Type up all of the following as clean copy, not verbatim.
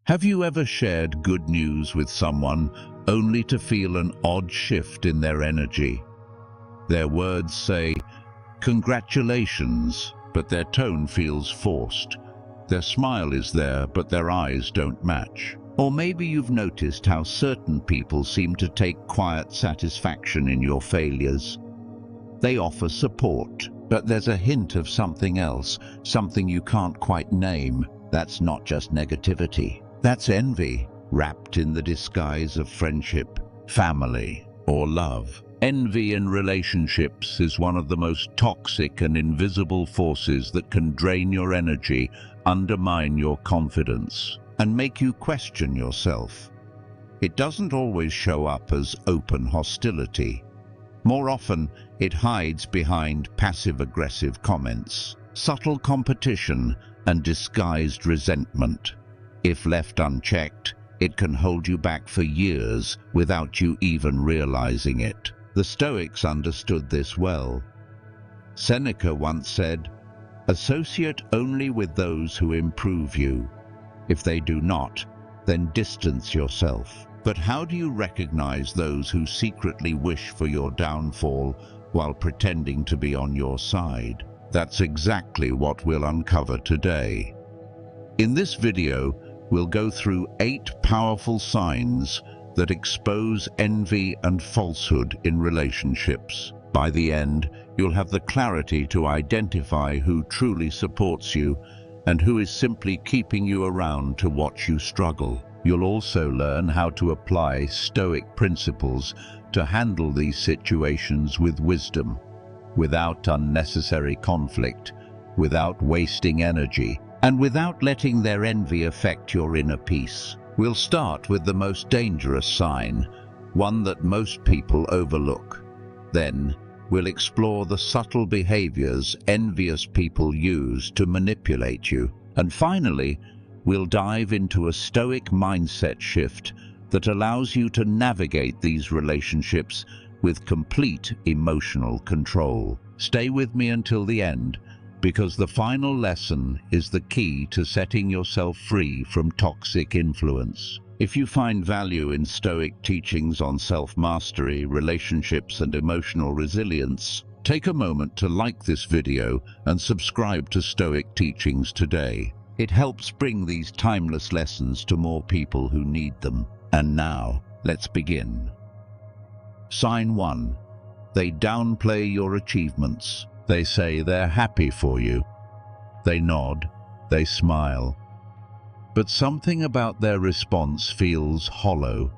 Have you ever shared good news with someone only to feel an odd shift in their energy? Their words say, "Congratulations," but their tone feels forced. Their smile is there, but their eyes don't match. Or maybe you've noticed how certain people seem to take quiet satisfaction in your failures. They offer support, but there's a hint of something else, something you can't quite name. That's not just negativity. That's envy, wrapped in the disguise of friendship, family, or love. Envy in relationships is one of the most toxic and invisible forces that can drain your energy, undermine your confidence, and make you question yourself. It doesn't always show up as open hostility. More often, it hides behind passive-aggressive comments, subtle competition, and disguised resentment. If left unchecked, it can hold you back for years without you even realizing it. The Stoics understood this well. Seneca once said, "Associate only with those who improve you. If they do not, then distance yourself." But how do you recognize those who secretly wish for your downfall while pretending to be on your side? That's exactly what we'll uncover today. In this video, we'll go through 8 powerful signs that expose envy and falsehood in relationships. By the end, you'll have the clarity to identify who truly supports you and who is simply keeping you around to watch you struggle. You'll also learn how to apply Stoic principles to handle these situations with wisdom, without unnecessary conflict, without wasting energy, and without letting their envy affect your inner peace. We'll start with the most dangerous sign, one that most people overlook. Then, we'll explore the subtle behaviors envious people use to manipulate you. And finally, we'll dive into a Stoic mindset shift that allows you to navigate these relationships with complete emotional control. Stay with me until the end, because the final lesson is the key to setting yourself free from toxic influence. If you find value in Stoic teachings on self-mastery, relationships, and emotional resilience, take a moment to like this video and subscribe to Stoic teachings today. It helps bring these timeless lessons to more people who need them. And now, let's begin. Sign 1. They downplay your achievements. They say they're happy for you. They nod, they smile. But something about their response feels hollow.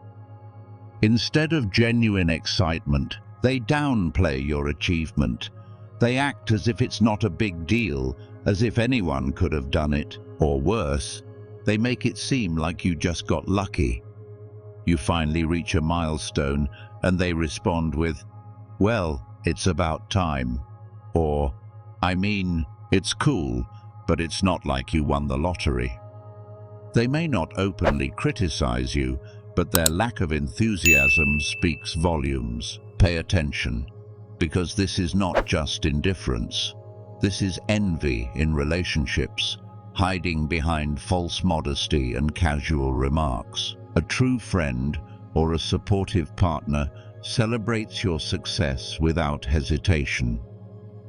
Instead of genuine excitement, they downplay your achievement. They act as if it's not a big deal, as if anyone could have done it. Or worse, they make it seem like you just got lucky. You finally reach a milestone and they respond with, "Well, it's about time." Or, "I mean, it's cool, but it's not like you won the lottery." They may not openly criticize you, but their lack of enthusiasm speaks volumes. Pay attention, because this is not just indifference. This is envy in relationships, hiding behind false modesty and casual remarks. A true friend or a supportive partner celebrates your success without hesitation.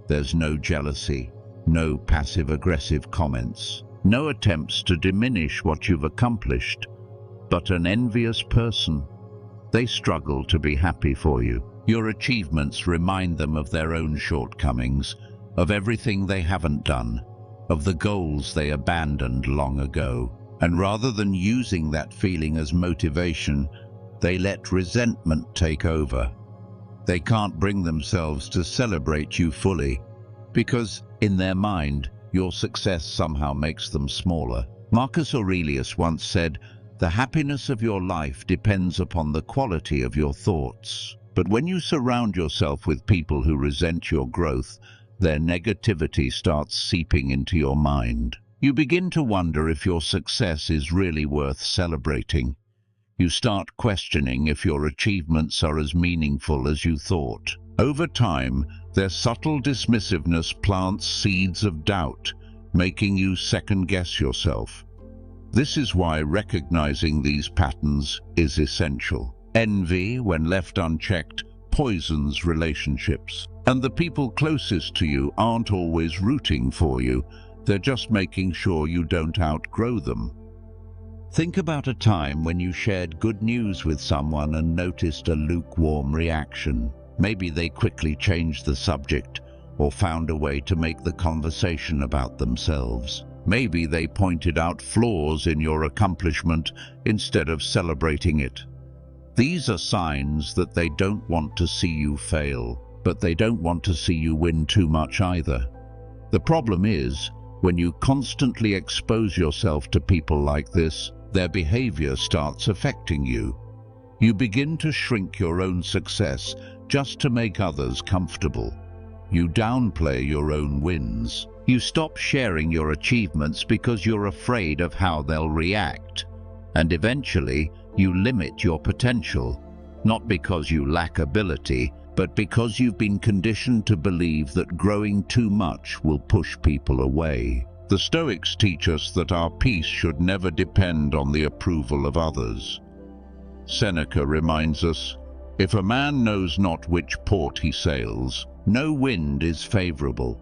There's no jealousy, no passive-aggressive comments, no attempts to diminish what you've accomplished. But an envious person, they struggle to be happy for you. Your achievements remind them of their own shortcomings, of everything they haven't done, of the goals they abandoned long ago. And rather than using that feeling as motivation, they let resentment take over. They can't bring themselves to celebrate you fully, because, in their mind, your success somehow makes them smaller. Marcus Aurelius once said, "The happiness of your life depends upon the quality of your thoughts." But when you surround yourself with people who resent your growth, their negativity starts seeping into your mind. You begin to wonder if your success is really worth celebrating. You start questioning if your achievements are as meaningful as you thought. Over time, their subtle dismissiveness plants seeds of doubt, making you second-guess yourself. This is why recognizing these patterns is essential. Envy, when left unchecked, poisons relationships. And the people closest to you aren't always rooting for you. They're just making sure you don't outgrow them. Think about a time when you shared good news with someone and noticed a lukewarm reaction. Maybe they quickly changed the subject or found a way to make the conversation about themselves. Maybe they pointed out flaws in your accomplishment instead of celebrating it. These are signs that they don't want to see you fail, but they don't want to see you win too much either. The problem is, when you constantly expose yourself to people like this, their behavior starts affecting you. You begin to shrink your own success just to make others comfortable. You downplay your own wins. You stop sharing your achievements because you're afraid of how they'll react. And eventually, you limit your potential, not because you lack ability, but because you've been conditioned to believe that growing too much will push people away. The Stoics teach us that our peace should never depend on the approval of others. Seneca reminds us, "If a man knows not which port he sails, no wind is favorable."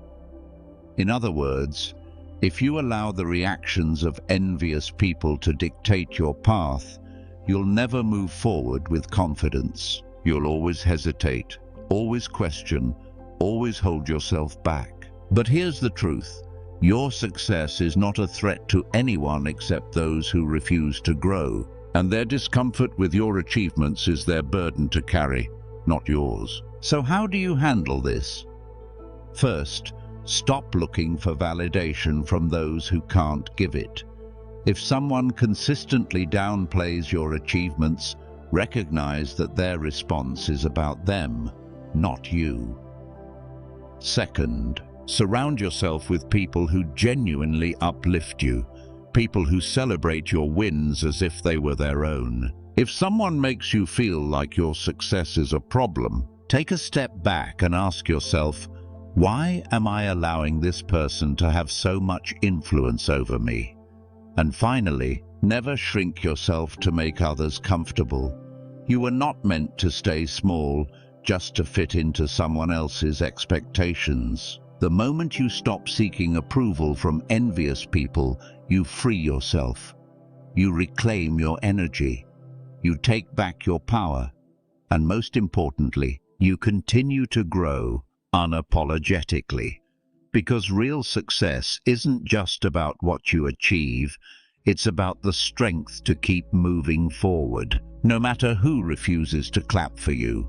In other words, if you allow the reactions of envious people to dictate your path, you'll never move forward with confidence. You'll always hesitate, always question, always hold yourself back. But here's the truth. Your success is not a threat to anyone except those who refuse to grow, and their discomfort with your achievements is their burden to carry, not yours. So how do you handle this? First, stop looking for validation from those who can't give it. If someone consistently downplays your achievements, recognize that their response is about them, not you. Second, surround yourself with people who genuinely uplift you, people who celebrate your wins as if they were their own. If someone makes you feel like your success is a problem, take a step back and ask yourself, why am I allowing this person to have so much influence over me? And finally, never shrink yourself to make others comfortable. You were not meant to stay small just to fit into someone else's expectations. The moment you stop seeking approval from envious people, you free yourself. You reclaim your energy. You take back your power. And most importantly, you continue to grow unapologetically. Because real success isn't just about what you achieve, it's about the strength to keep moving forward, no matter who refuses to clap for you.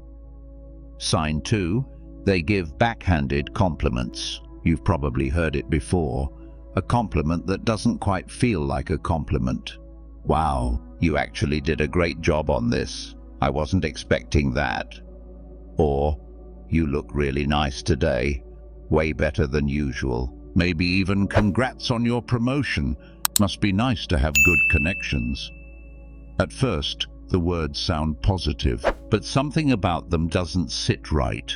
Sign 2. They give backhanded compliments. You've probably heard it before. A compliment that doesn't quite feel like a compliment. Wow, you actually did a great job on this. I wasn't expecting that. Or, you look really nice today. Way better than usual. Maybe even congrats on your promotion. Must be nice to have good connections. At first, the words sound positive, but something about them doesn't sit right.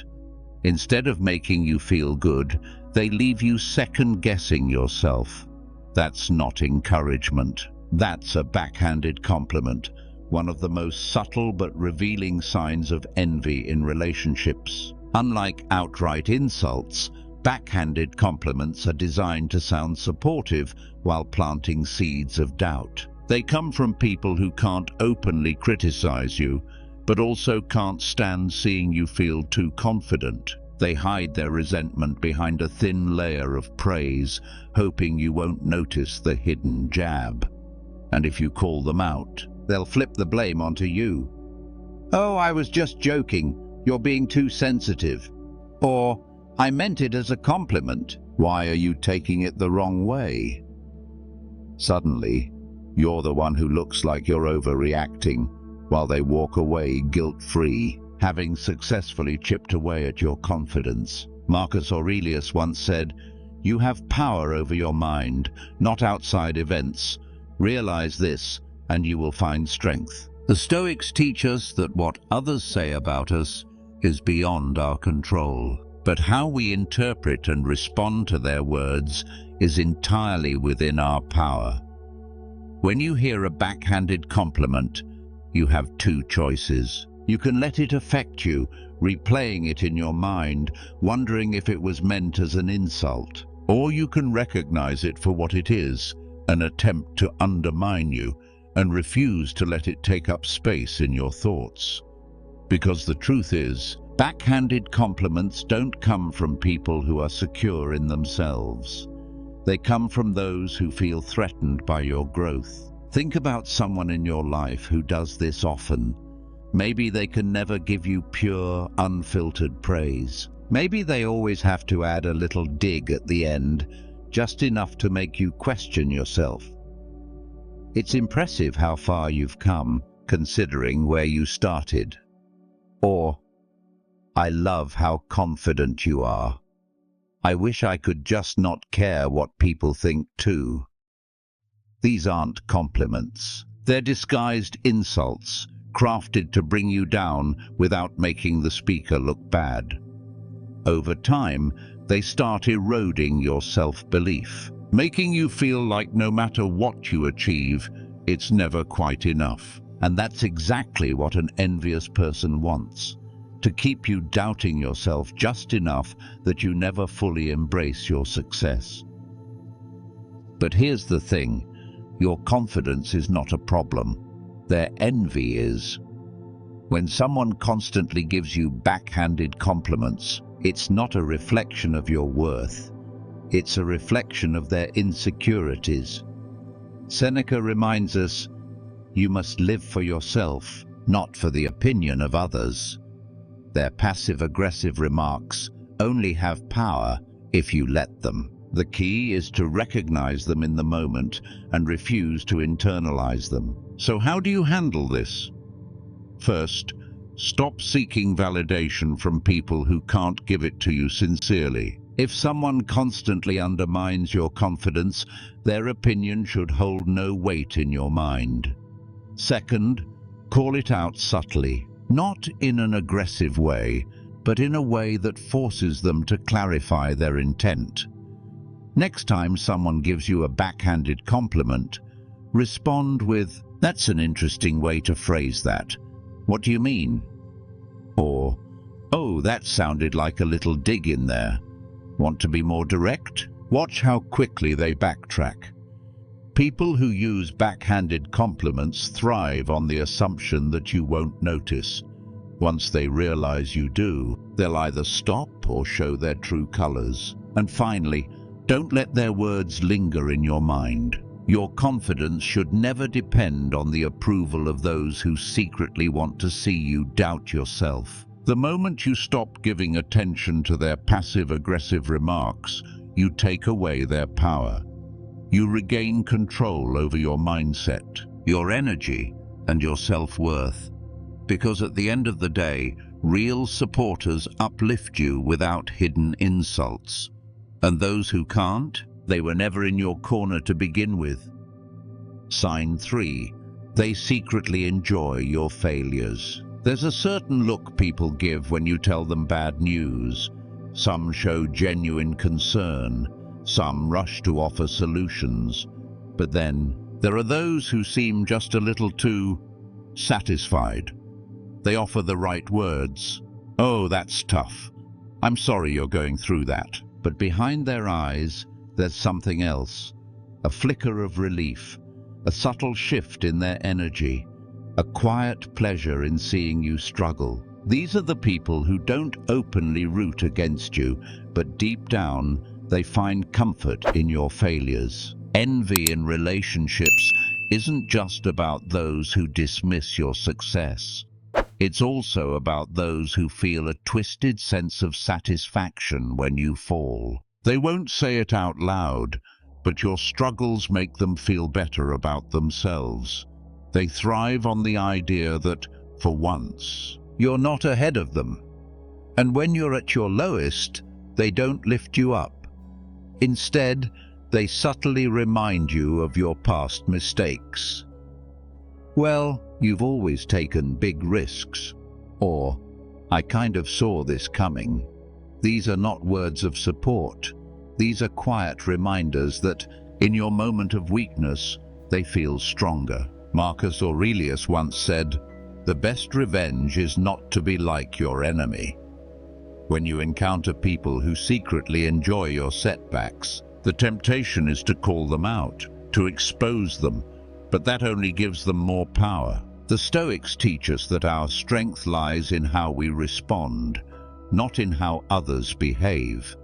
Instead of making you feel good, they leave you second-guessing yourself. That's not encouragement. That's a backhanded compliment, one of the most subtle but revealing signs of envy in relationships. Unlike outright insults, backhanded compliments are designed to sound supportive while planting seeds of doubt. They come from people who can't openly criticize you, but also can't stand seeing you feel too confident. They hide their resentment behind a thin layer of praise, hoping you won't notice the hidden jab. And if you call them out, they'll flip the blame onto you. "Oh, I was just joking. You're being too sensitive." Or, "I meant it as a compliment. Why are you taking it the wrong way?" Suddenly, you're the one who looks like you're overreacting, while they walk away guilt-free, having successfully chipped away at your confidence. Marcus Aurelius once said, "You have power over your mind, not outside events. Realize this, and you will find strength." The Stoics teach us that what others say about us is beyond our control, but how we interpret and respond to their words is entirely within our power. When you hear a backhanded compliment, you have two choices. You can let it affect you, replaying it in your mind, wondering if it was meant as an insult. Or you can recognize it for what it is, an attempt to undermine you, and refuse to let it take up space in your thoughts. Because the truth is, backhanded compliments don't come from people who are secure in themselves. They come from those who feel threatened by your growth. Think about someone in your life who does this often. Maybe they can never give you pure, unfiltered praise. Maybe they always have to add a little dig at the end, just enough to make you question yourself. It's impressive how far you've come, considering where you started. Or, I love how confident you are. I wish I could just not care what people think too. These aren't compliments. They're disguised insults, crafted to bring you down without making the speaker look bad. Over time, they start eroding your self-belief, making you feel like no matter what you achieve, it's never quite enough. And that's exactly what an envious person wants, to keep you doubting yourself just enough that you never fully embrace your success. But here's the thing, your confidence is not a problem. Their envy is. When someone constantly gives you backhanded compliments, it's not a reflection of your worth. It's a reflection of their insecurities. Seneca reminds us, you must live for yourself, not for the opinion of others. Their passive-aggressive remarks only have power if you let them. The key is to recognize them in the moment and refuse to internalize them. So how do you handle this? First, stop seeking validation from people who can't give it to you sincerely. If someone constantly undermines your confidence, their opinion should hold no weight in your mind. Second, call it out subtly, not in an aggressive way, but in a way that forces them to clarify their intent. Next time someone gives you a backhanded compliment, respond with, "That's an interesting way to phrase that. What do you mean?" Or, "Oh, that sounded like a little dig in there. Want to be more direct?" Watch how quickly they backtrack. People who use backhanded compliments thrive on the assumption that you won't notice. Once they realize you do, they'll either stop or show their true colors. And finally, don't let their words linger in your mind. Your confidence should never depend on the approval of those who secretly want to see you doubt yourself. The moment you stop giving attention to their passive-aggressive remarks, you take away their power. You regain control over your mindset, your energy, and your self-worth. Because at the end of the day, real supporters uplift you without hidden insults. And those who can't, they were never in your corner to begin with. Sign 3. They secretly enjoy your failures. There's a certain look people give when you tell them bad news. Some show genuine concern, some rush to offer solutions. But then, there are those who seem just a little too satisfied. They offer the right words. "Oh, that's tough. I'm sorry you're going through that." But behind their eyes, there's something else. A flicker of relief, a subtle shift in their energy, a quiet pleasure in seeing you struggle. These are the people who don't openly root against you, but deep down, they find comfort in your failures. Envy in relationships isn't just about those who dismiss your success. It's also about those who feel a twisted sense of satisfaction when you fall. They won't say it out loud, but your struggles make them feel better about themselves. They thrive on the idea that, for once, you're not ahead of them. And when you're at your lowest, they don't lift you up. Instead, they subtly remind you of your past mistakes. "Well, you've always taken big risks," or "I kind of saw this coming." These are not words of support. These are quiet reminders that, in your moment of weakness, they feel stronger. Marcus Aurelius once said, "The best revenge is not to be like your enemy." When you encounter people who secretly enjoy your setbacks, the temptation is to call them out, to expose them, but that only gives them more power. The Stoics teach us that our strength lies in how we respond, not in how others behave.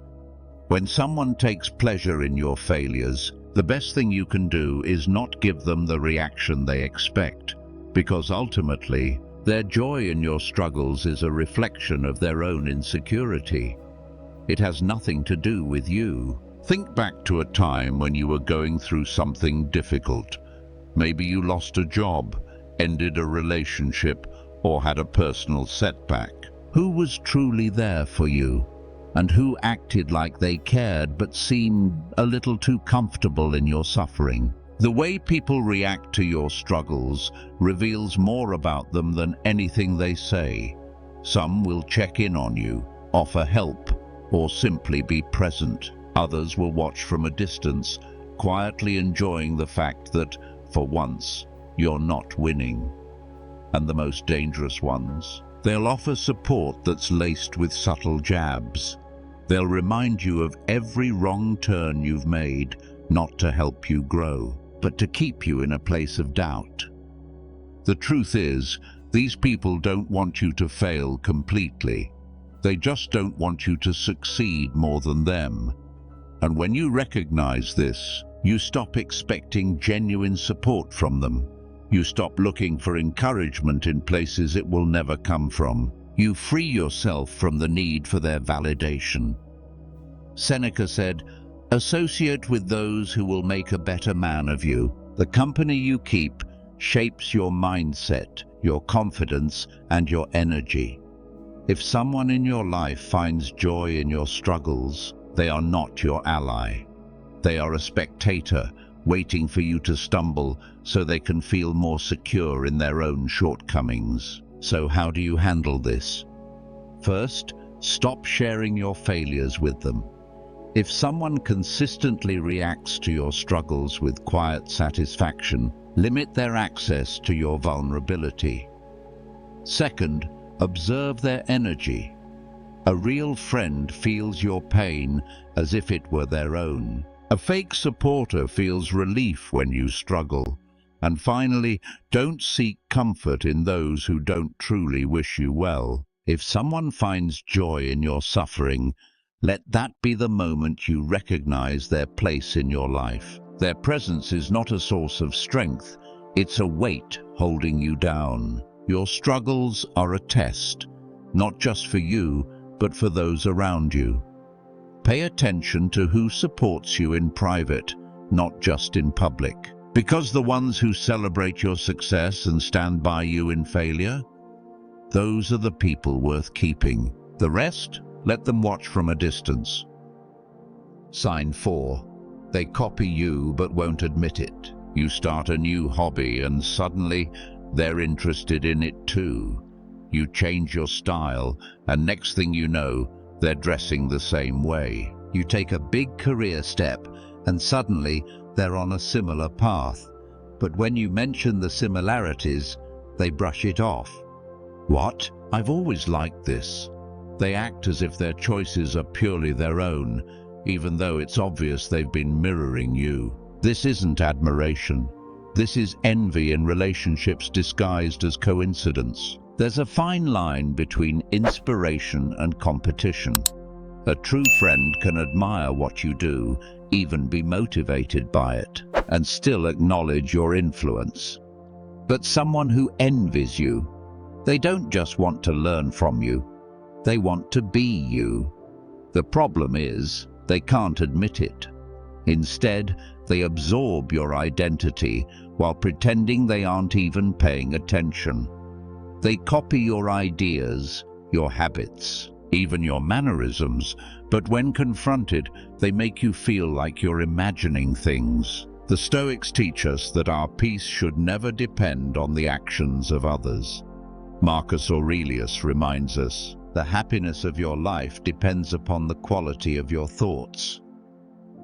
When someone takes pleasure in your failures, the best thing you can do is not give them the reaction they expect, because ultimately, their joy in your struggles is a reflection of their own insecurity. It has nothing to do with you. Think back to a time when you were going through something difficult. Maybe you lost a job, ended a relationship, or had a personal setback. Who was truly there for you? And who acted like they cared but seemed a little too comfortable in your suffering? The way people react to your struggles reveals more about them than anything they say. Some will check in on you, offer help, or simply be present. Others will watch from a distance, quietly enjoying the fact that, for once, you're not winning. And the most dangerous ones? They'll offer support that's laced with subtle jabs. They'll remind you of every wrong turn you've made, not to help you grow, but to keep you in a place of doubt. The truth is, these people don't want you to fail completely. They just don't want you to succeed more than them. And when you recognize this, you stop expecting genuine support from them. You stop looking for encouragement in places it will never come from. You free yourself from the need for their validation. Seneca said, "Associate with those who will make a better man of you." The company you keep shapes your mindset, your confidence, and your energy. If someone in your life finds joy in your struggles, they are not your ally. They are a spectator, waiting for you to stumble so they can feel more secure in their own shortcomings. So how do you handle this? First, stop sharing your failures with them. If someone consistently reacts to your struggles with quiet satisfaction, limit their access to your vulnerability. Second, observe their energy. A real friend feels your pain as if it were their own. A fake supporter feels relief when you struggle. And finally, don't seek comfort in those who don't truly wish you well. If someone finds joy in your suffering, let that be the moment you recognize their place in your life. Their presence is not a source of strength, it's a weight holding you down. Your struggles are a test, not just for you, but for those around you. Pay attention to who supports you in private, not just in public. Because the ones who celebrate your success and stand by you in failure, those are the people worth keeping. The rest, let them watch from a distance. Sign 4. They copy you but won't admit it. You start a new hobby and suddenly they're interested in it too. You change your style and next thing you know, they're dressing the same way. You take a big career step and suddenly they're on a similar path. But when you mention the similarities, they brush it off. What? I've always liked this. They act as if their choices are purely their own, even though it's obvious they've been mirroring you. This isn't admiration. This is envy in relationships disguised as coincidence. There's a fine line between inspiration and competition. A true friend can admire what you do, even be motivated by it, and still acknowledge your influence. But someone who envies you, they don't just want to learn from you, they want to be you. The problem is, they can't admit it. Instead, they absorb your identity while pretending they aren't even paying attention. They copy your ideas, your habits, even your mannerisms, but when confronted, they make you feel like you're imagining things. The Stoics teach us that our peace should never depend on the actions of others. Marcus Aurelius reminds us, the happiness of your life depends upon the quality of your thoughts.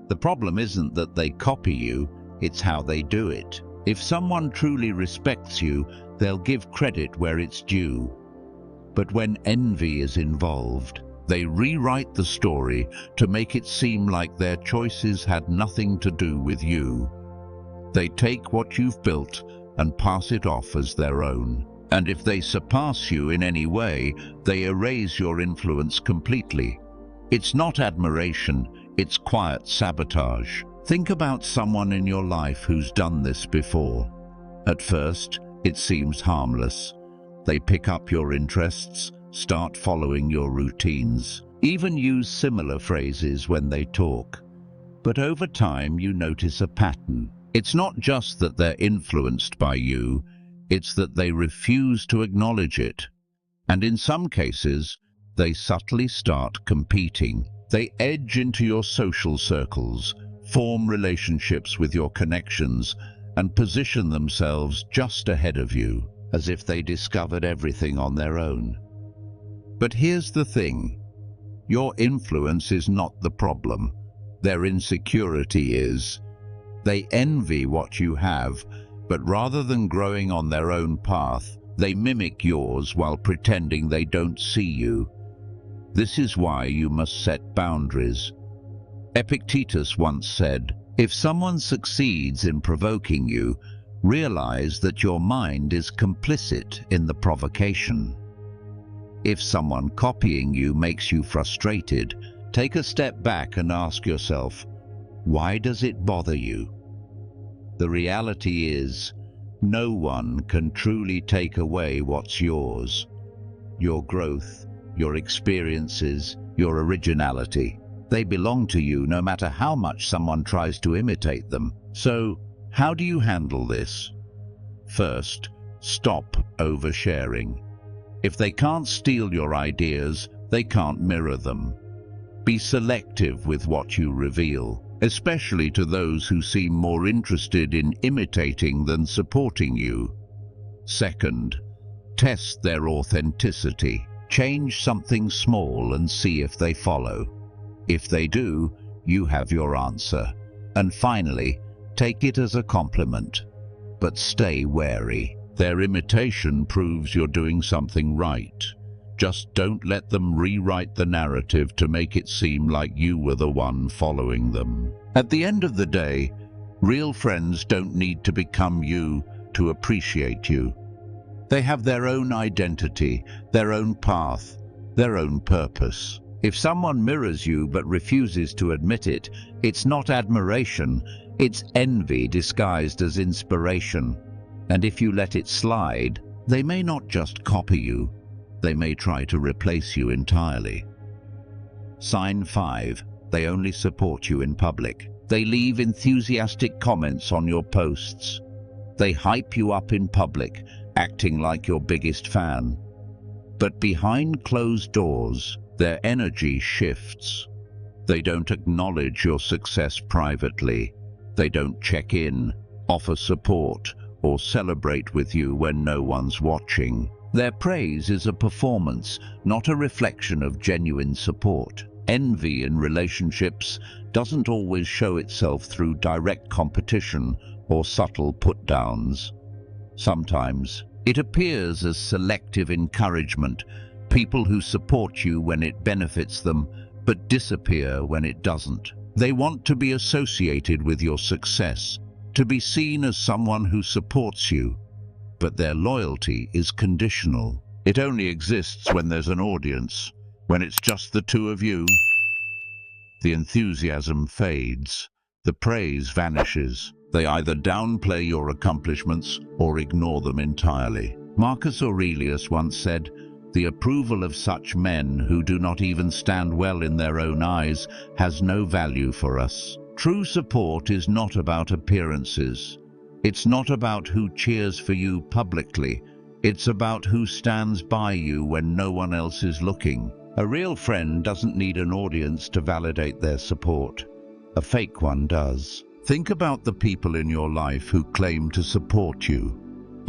The problem isn't that they copy you, it's how they do it. If someone truly respects you, they'll give credit where it's due. But when envy is involved, they rewrite the story to make it seem like their choices had nothing to do with you. They take what you've built and pass it off as their own. And if they surpass you in any way, they erase your influence completely. It's not admiration, it's quiet sabotage. Think about someone in your life who's done this before. At first, it seems harmless. They pick up your interests, start following your routines, even use similar phrases when they talk. But over time, you notice a pattern. It's not just that they're influenced by you, it's that they refuse to acknowledge it. And in some cases, they subtly start competing. They edge into your social circles, form relationships with your connections, and position themselves just ahead of you, as if they discovered everything on their own. But here's the thing. Your influence is not the problem. Their insecurity is. They envy what you have, but rather than growing on their own path, they mimic yours while pretending they don't see you. This is why you must set boundaries. Epictetus once said, "If someone succeeds in provoking you, realize that your mind is complicit in the provocation. If someone copying you makes you frustrated, take a step back and ask yourself, why does it bother you?" The reality is, no one can truly take away what's yours. Your growth, your experiences, your originality. They belong to you no matter how much someone tries to imitate them. So, how do you handle this? First, stop oversharing. If they can't steal your ideas, they can't mirror them. Be selective with what you reveal, especially to those who seem more interested in imitating than supporting you. Second, test their authenticity. Change something small and see if they follow. If they do, you have your answer. And finally, take it as a compliment. But stay wary. Their imitation proves you're doing something right. Just don't let them rewrite the narrative to make it seem like you were the one following them. At the end of the day, real friends don't need to become you to appreciate you. They have their own identity, their own path, their own purpose. If someone mirrors you but refuses to admit it, it's not admiration, it's envy disguised as inspiration. And if you let it slide, they may not just copy you, they may try to replace you entirely. Sign 5. They only support you in public. They leave enthusiastic comments on your posts. They hype you up in public, acting like your biggest fan. But behind closed doors, their energy shifts. They don't acknowledge your success privately. They don't check in, offer support, or celebrate with you when no one's watching. Their praise is a performance, not a reflection of genuine support. Envy in relationships doesn't always show itself through direct competition or subtle put-downs. Sometimes it appears as selective encouragement, people who support you when it benefits them, but disappear when it doesn't. They want to be associated with your success, to be seen as someone who supports you, but their loyalty is conditional. It only exists when there's an audience. When it's just the two of you, the enthusiasm fades, the praise vanishes. They either downplay your accomplishments or ignore them entirely. Marcus Aurelius once said, "The approval of such men who do not even stand well in their own eyes has no value for us." True support is not about appearances. It's not about who cheers for you publicly. It's about who stands by you when no one else is looking. A real friend doesn't need an audience to validate their support. A fake one does. Think about the people in your life who claim to support you.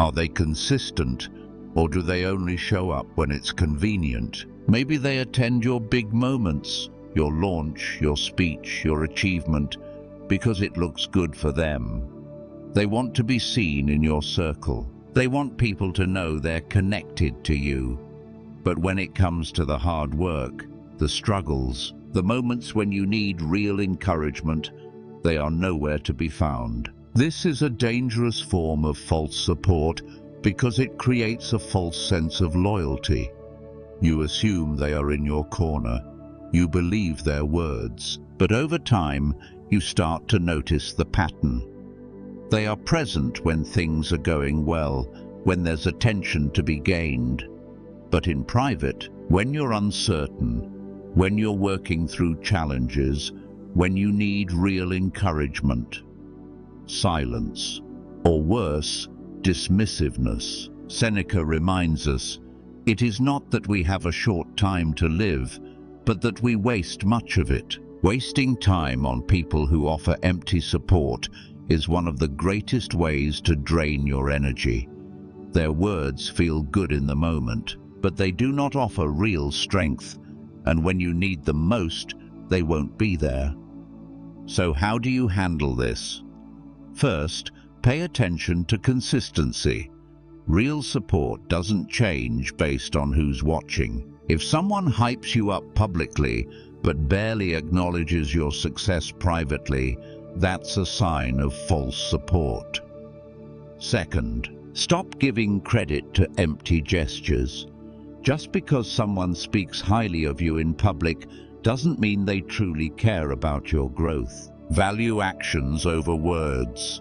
Are they consistent, or do they only show up when it's convenient? Maybe they attend your big moments, your launch, your speech, your achievement, because it looks good for them. They want to be seen in your circle. They want people to know they're connected to you. But when it comes to the hard work, the struggles, the moments when you need real encouragement, they are nowhere to be found. This is a dangerous form of false support because it creates a false sense of loyalty. You assume they are in your corner. You believe their words. But over time, you start to notice the pattern. They are present when things are going well, when there's attention to be gained. But in private, when you're uncertain, when you're working through challenges, when you need real encouragement, silence, or worse, dismissiveness. Seneca reminds us, it is not that we have a short time to live, but that we waste much of it. Wasting time on people who offer empty support is one of the greatest ways to drain your energy. Their words feel good in the moment, but they do not offer real strength, and when you need them most, they won't be there. So how do you handle this? First, pay attention to consistency. Real support doesn't change based on who's watching. If someone hypes you up publicly, but barely acknowledges your success privately, that's a sign of false support. Second, stop giving credit to empty gestures. Just because someone speaks highly of you in public doesn't mean they truly care about your growth. Value actions over words.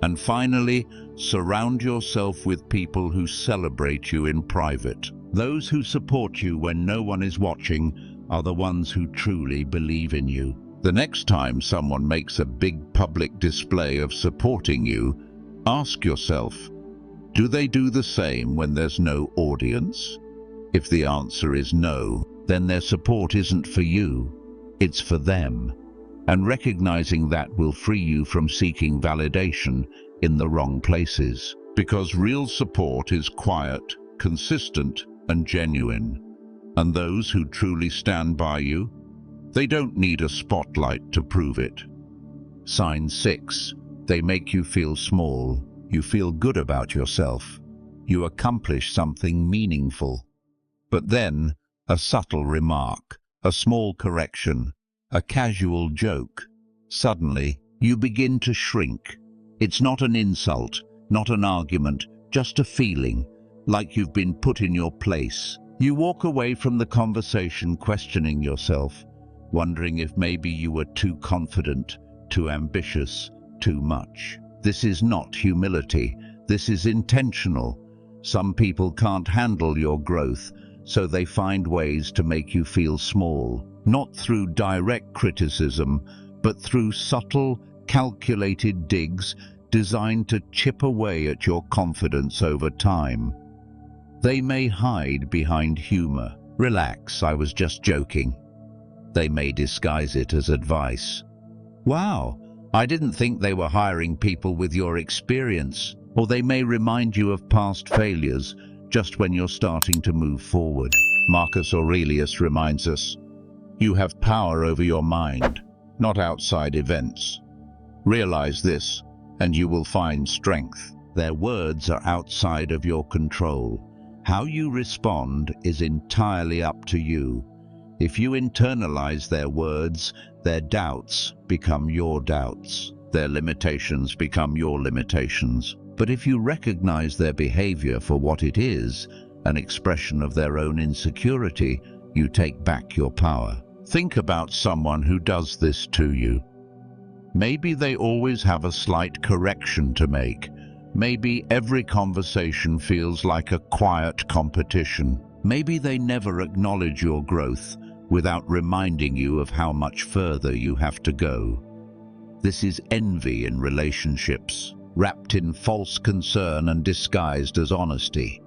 And finally, surround yourself with people who celebrate you in private. Those who support you when no one is watching are the ones who truly believe in you. The next time someone makes a big public display of supporting you, ask yourself, do they do the same when there's no audience? If the answer is no, then their support isn't for you, it's for them. And recognizing that will free you from seeking validation in the wrong places. Because real support is quiet, consistent, and genuine. And those who truly stand by you, they don't need a spotlight to prove it. Sign 6. They make you feel small. You feel good about yourself. You accomplish something meaningful. But then, a subtle remark, a small correction, a casual joke. Suddenly, you begin to shrink. It's not an insult, not an argument, just a feeling, like you've been put in your place. You walk away from the conversation questioning yourself, wondering if maybe you were too confident, too ambitious, too much. This is not humility. This is intentional. Some people can't handle your growth, so they find ways to make you feel small, not through direct criticism, but through subtle, calculated digs designed to chip away at your confidence over time. They may hide behind humor. Relax, I was just joking. They may disguise it as advice. Wow, I didn't think they were hiring people with your experience. Or they may remind you of past failures just when you're starting to move forward. Marcus Aurelius reminds us, you have power over your mind, not outside events. Realize this, and you will find strength. Their words are outside of your control. How you respond is entirely up to you. If you internalize their words, their doubts become your doubts. Their limitations become your limitations. But if you recognize their behavior for what it is, an expression of their own insecurity, you take back your power. Think about someone who does this to you. Maybe they always have a slight correction to make. Maybe every conversation feels like a quiet competition. Maybe they never acknowledge your growth without reminding you of how much further you have to go. This is envy in relationships, wrapped in false concern and disguised as honesty.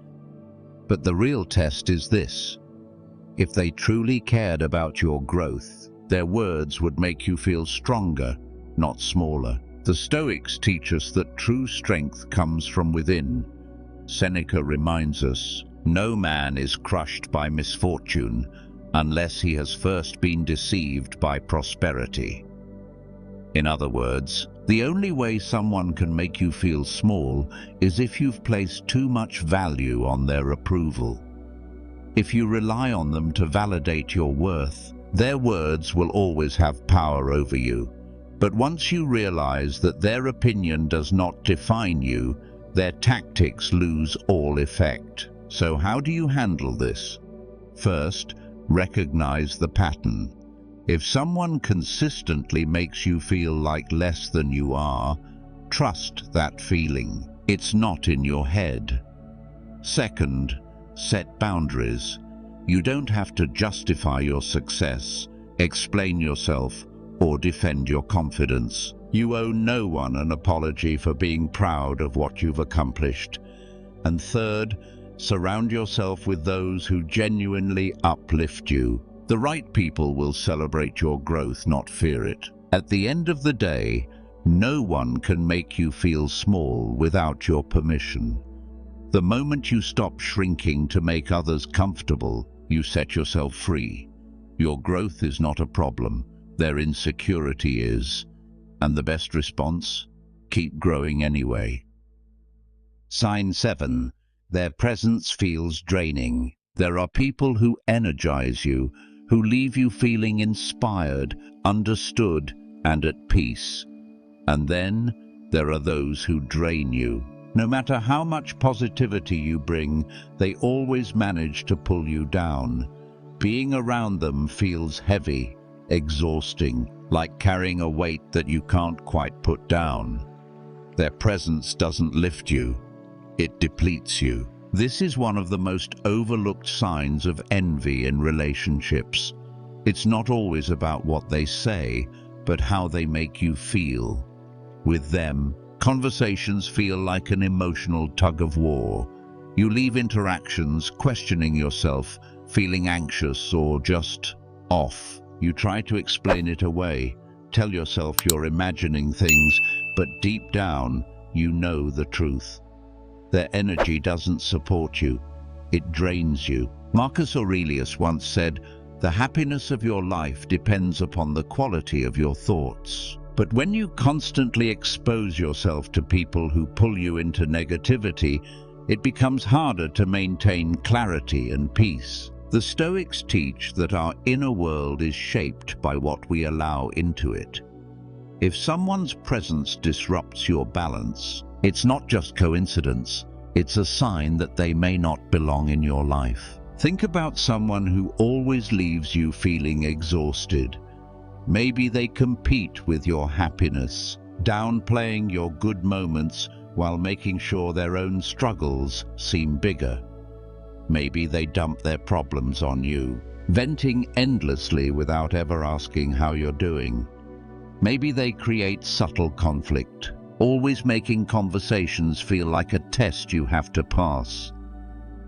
But the real test is this. If they truly cared about your growth, their words would make you feel stronger, not smaller. The Stoics teach us that true strength comes from within. Seneca reminds us, no man is crushed by misfortune unless he has first been deceived by prosperity. In other words, the only way someone can make you feel small is if you've placed too much value on their approval. If you rely on them to validate your worth, their words will always have power over you. But once you realize that their opinion does not define you, their tactics lose all effect. So how do you handle this? First, recognize the pattern. If someone consistently makes you feel like less than you are, trust that feeling. It's not in your head. Second, set boundaries. You don't have to justify your success, explain yourself, or defend your confidence. You owe no one an apology for being proud of what you've accomplished. And third, surround yourself with those who genuinely uplift you. The right people will celebrate your growth, not fear it. At the end of the day, no one can make you feel small without your permission. The moment you stop shrinking to make others comfortable, you set yourself free. Your growth is not a problem, their insecurity is. And the best response? Keep growing anyway. Sign 7. Their presence feels draining. There are people who energize you, who leave you feeling inspired, understood, and at peace. And then there are those who drain you. No matter how much positivity you bring, they always manage to pull you down. Being around them feels heavy, exhausting, like carrying a weight that you can't quite put down. Their presence doesn't lift you, it depletes you. This is one of the most overlooked signs of envy in relationships. It's not always about what they say, but how they make you feel. With them, conversations feel like an emotional tug-of-war. You leave interactions questioning yourself, feeling anxious or just off. You try to explain it away, tell yourself you're imagining things, but deep down, you know the truth. Their energy doesn't support you, it drains you. Marcus Aurelius once said, "The happiness of your life depends upon the quality of your thoughts." But when you constantly expose yourself to people who pull you into negativity, it becomes harder to maintain clarity and peace. The Stoics teach that our inner world is shaped by what we allow into it. If someone's presence disrupts your balance, it's not just coincidence, it's a sign that they may not belong in your life. Think about someone who always leaves you feeling exhausted. Maybe they compete with your happiness, downplaying your good moments while making sure their own struggles seem bigger. Maybe they dump their problems on you, venting endlessly without ever asking how you're doing. Maybe they create subtle conflict, always making conversations feel like a test you have to pass.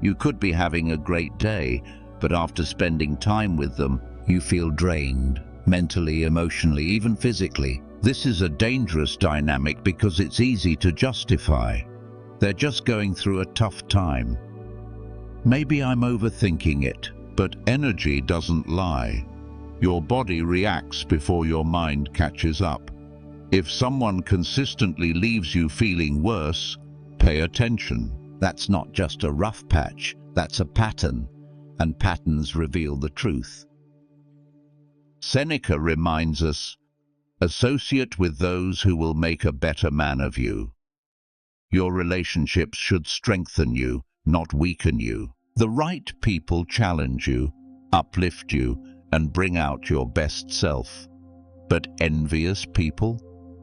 You could be having a great day, but after spending time with them, you feel drained, mentally, emotionally, even physically. This is a dangerous dynamic because it's easy to justify. They're just going through a tough time. Maybe I'm overthinking it, but energy doesn't lie. Your body reacts before your mind catches up. If someone consistently leaves you feeling worse, pay attention. That's not just a rough patch, that's a pattern, and patterns reveal the truth. Seneca reminds us, associate with those who will make a better man of you. Your relationships should strengthen you, not weaken you. The right people challenge you, uplift you, and bring out your best self. But envious people?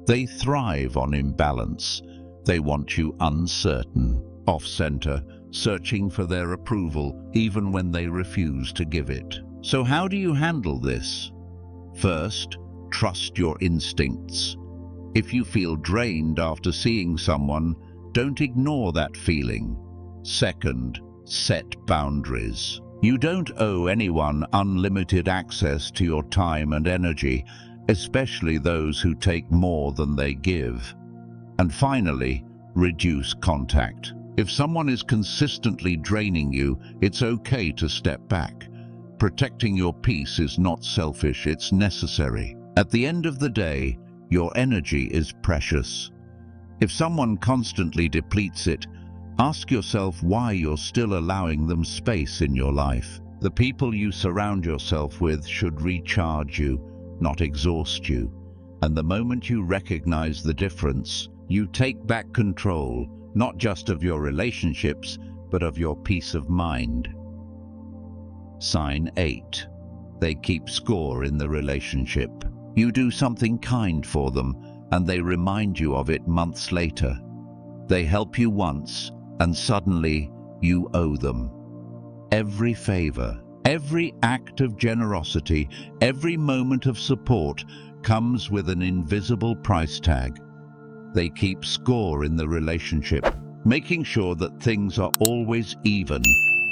They thrive on imbalance. They want you uncertain, off-center, searching for their approval even when they refuse to give it. So how do you handle this? First, trust your instincts. If you feel drained after seeing someone, don't ignore that feeling. Second, set boundaries. You don't owe anyone unlimited access to your time and energy, especially those who take more than they give. And finally, reduce contact. If someone is consistently draining you, it's okay to step back. Protecting your peace is not selfish, it's necessary. At the end of the day, Your energy is precious. If someone constantly depletes it, ask yourself why you're still allowing them space in your life. The people you surround yourself with should recharge you, not exhaust you. And the moment you recognize the difference, you take back control, not just of your relationships, but of your peace of mind. Sign 8. They keep score in the relationship. You do something kind for them, and they remind you of it months later. They help you once, and suddenly you owe them. Every favor, every act of generosity, every moment of support comes with an invisible price tag. They keep score in the relationship, making sure that things are always even,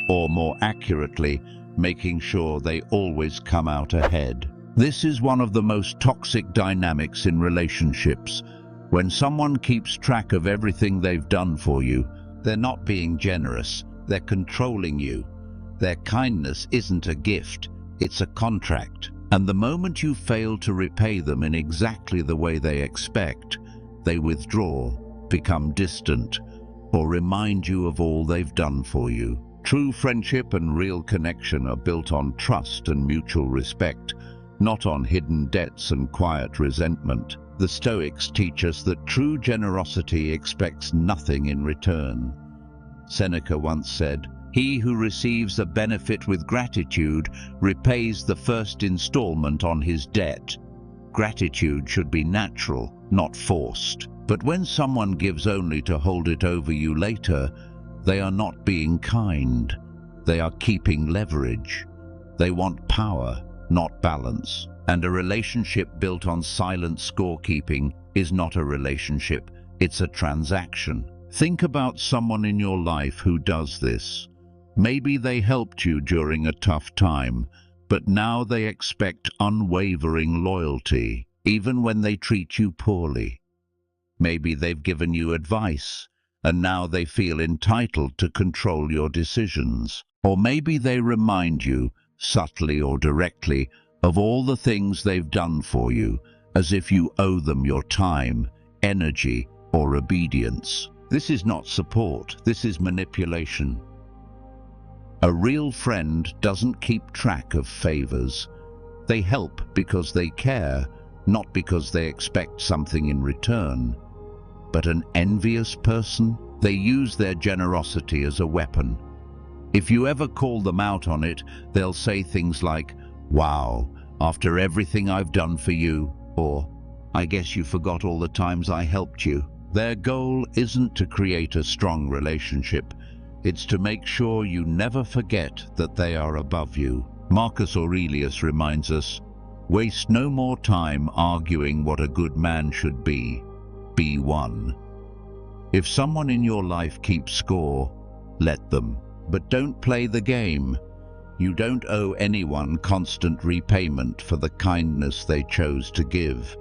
or more accurately, making sure they always come out ahead. This is one of the most toxic dynamics in relationships. When someone keeps track of everything they've done for you, they're not being generous, they're controlling you. Their kindness isn't a gift, it's a contract. And the moment you fail to repay them in exactly the way they expect, they withdraw, become distant, or remind you of all they've done for you. True friendship and real connection are built on trust and mutual respect, not on hidden debts and quiet resentment. The Stoics teach us that true generosity expects nothing in return. Seneca once said, "He who receives a benefit with gratitude repays the first installment on his debt." Gratitude should be natural, not forced. But when someone gives only to hold it over you later, they are not being kind. They are keeping leverage. They want power, not balance. And a relationship built on silent scorekeeping is not a relationship, it's a transaction. Think about someone in your life who does this. Maybe they helped you during a tough time, but now they expect unwavering loyalty, even when they treat you poorly. Maybe they've given you advice, and now they feel entitled to control your decisions. Or maybe they remind you, subtly or directly, of all the things they've done for you, as if you owe them your time, energy, or obedience. This is not support, this is manipulation. A real friend doesn't keep track of favors. They help because they care, not because they expect something in return. But an envious person, they use their generosity as a weapon. If you ever call them out on it, they'll say things like, "Wow, after everything I've done for you," or "I guess you forgot all the times I helped you." Their goal isn't to create a strong relationship. It's to make sure you never forget that they are above you. Marcus Aurelius reminds us, "Waste no more time arguing what a good man should be. Be one." If someone in your life keeps score, let them. But don't play the game. You don't owe anyone constant repayment for the kindness they chose to give.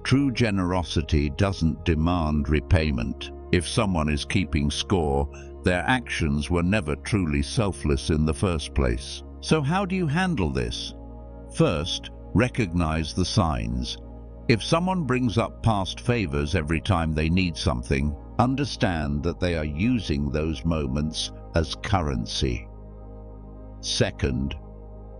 True generosity doesn't demand repayment. If someone is keeping score, their actions were never truly selfless in the first place. So how do you handle this? First, recognize the signs. If someone brings up past favors every time they need something, understand that they are using those moments as currency. Second,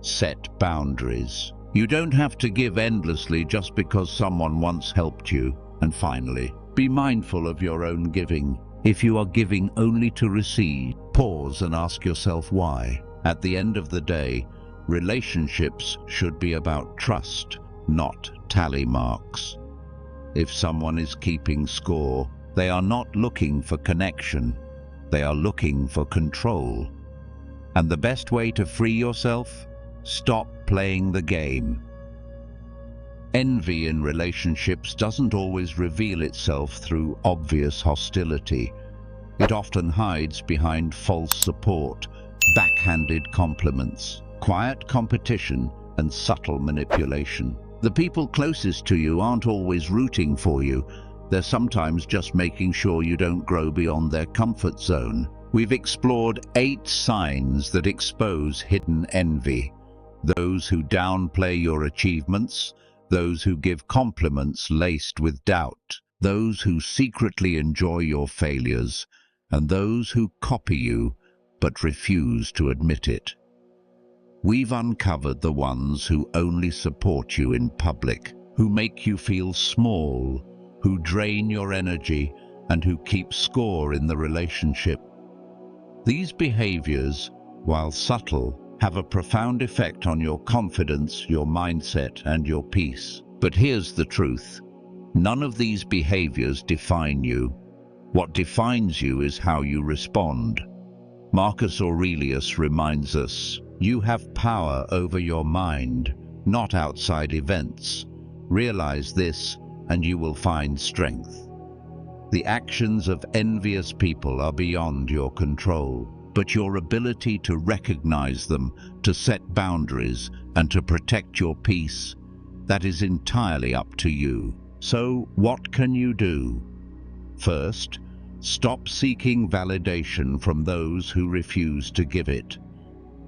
set boundaries. You don't have to give endlessly just because someone once helped you. And finally, be mindful of your own giving. If you are giving only to receive, pause and ask yourself why. At the end of the day, relationships should be about trust, not tally marks. If someone is keeping score, they are not looking for connection. They are looking for control. And the best way to free yourself? Stop playing the game. Envy in relationships doesn't always reveal itself through obvious hostility. It often hides behind false support, backhanded compliments, quiet competition, and subtle manipulation. The people closest to you aren't always rooting for you. They're sometimes just making sure you don't grow beyond their comfort zone. We've explored 8 signs that expose hidden envy. Those who downplay your achievements, those who give compliments laced with doubt, those who secretly enjoy your failures, and those who copy you but refuse to admit it. We've uncovered the ones who only support you in public, who make you feel small, who drain your energy, and who keep score in the relationship. These behaviors, while subtle, have a profound effect on your confidence, your mindset, and your peace. But here's the truth. None of these behaviors define you. What defines you is how you respond. Marcus Aurelius reminds us, you have power over your mind, not outside events. Realize this, and you will find strength. The actions of envious people are beyond your control, but your ability to recognize them, to set boundaries, and to protect your peace, that is entirely up to you. So, what can you do? First, stop seeking validation from those who refuse to give it.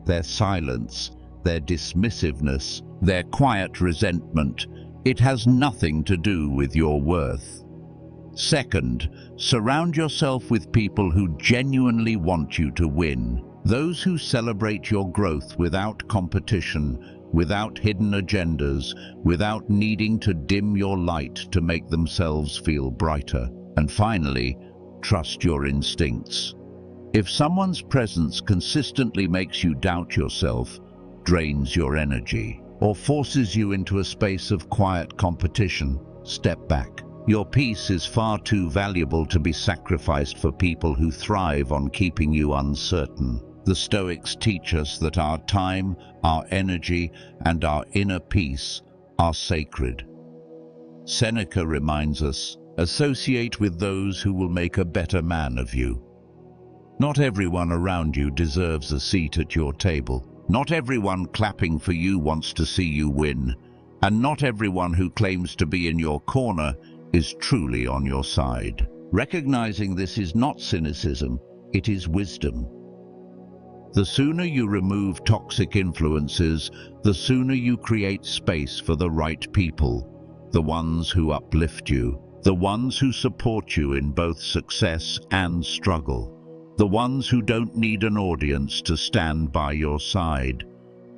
Their silence, their dismissiveness, their quiet resentment, it has nothing to do with your worth. Second, surround yourself with people who genuinely want you to win. Those who celebrate your growth without competition, without hidden agendas, without needing to dim your light to make themselves feel brighter. And finally, trust your instincts. If someone's presence consistently makes you doubt yourself, drains your energy, or forces you into a space of quiet competition, step back. Your peace is far too valuable to be sacrificed for people who thrive on keeping you uncertain. The Stoics teach us that our time, our energy, and our inner peace are sacred. Seneca reminds us, associate with those who will make a better man of you. Not everyone around you deserves a seat at your table. Not everyone clapping for you wants to see you win. And not everyone who claims to be in your corner is truly on your side. Recognizing this is not cynicism, it is wisdom. The sooner you remove toxic influences, the sooner you create space for the right people, the ones who uplift you, the ones who support you in both success and struggle, the ones who don't need an audience to stand by your side.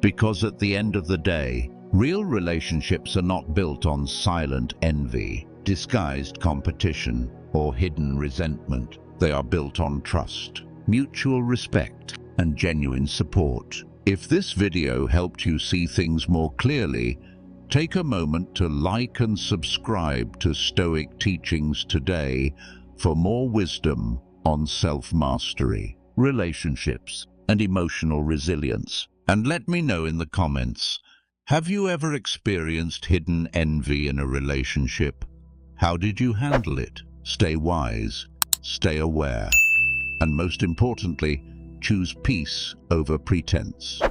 Because at the end of the day, real relationships are not built on silent envy, disguised competition, or hidden resentment. They are built on trust, mutual respect, and genuine support. If this video helped you see things more clearly, take a moment to like and subscribe to Stoic Teachings today for more wisdom on self-mastery, relationships, and emotional resilience. And let me know in the comments, have you ever experienced hidden envy in a relationship? How did you handle it? Stay wise, stay aware, and most importantly, choose peace over pretense.